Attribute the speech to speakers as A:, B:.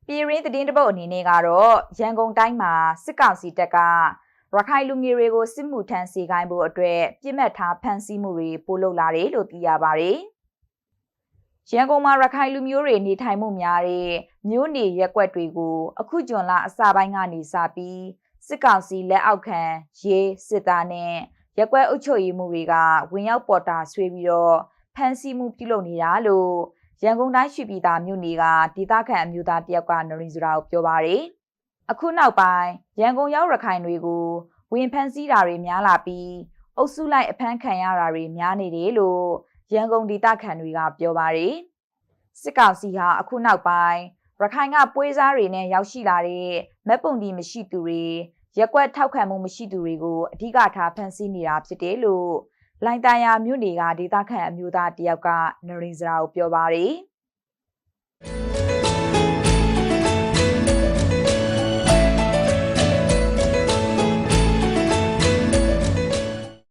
A: ပြည်ရင်းသတင်းတပုတ်အနေနဲ့ကတော့ရန်ကုန်တိုင်းမှာစစ်ကောင်စီတပ်ကရခိုင်လူငယ်တွေကိုစစ်မှုထမ်းစေခိုင်းဖို့အတွက်ပြစ်မှတ်ထားဖမ်းဆီးမှုတွေပိုလုပ်လာတယ်လို့သိရပါတယ်။ရန်ကုန်မှာရခိုင်လူမျိုးတွေနေထိုင်မှုများတဲ့မြို့နေရက်ကွက်တွေကိုအခုဇွန်လအစပိုင်းကနေစပြီးစစ်ကောင်စီလက်အောက်ခံရေးစစ်သားနဲ့ရက်ကွက်အုပ်ချုပ်ရေးမှုတွေကဝင်ရောက်ပေါ်တာဆွေးပြီးတော့ဖမ်းဆီးမှုပြုလုပ်နေတာလို့ရန်ကုန်တိုင်းရွှေပြည်သာမြို့နယ်ကဒေသခံအမျိုးသားတယောက်ကနရင်းစရာကိုပြောပါတယ်။အခုနောက်ပိုင်းရန်ကုန်ရောက်ရခိုင်တွေကိုဝင်ဖမ်းဆီးတာတွေများလာပြီးအုပ်စုလိုက်အဖမ်းခံရတာတွေများနေတယ်လို့ရန်ကုန်ဒေသခံတွေကပြောပါတယ်။စစ်ကောင်စီဟာအခုနောက်ပိုင်းရခိုင်ကပွဲစားတွေနဲ့ရောက်ရှိလာတဲ့မက်ပုံဒီမရှိသူတွေရက်ကွက်ထောက်ခံမှုမရှိသူတွေကိုအဓိကထားဖမ်းဆီးနေတာဖြစ်တယ်လို့လိုင်တန်ယာမြို့နယ်ကဒေသခံအမျိုးသားတယောက်ကနရင်းစရာကိုပြောပါတယ်။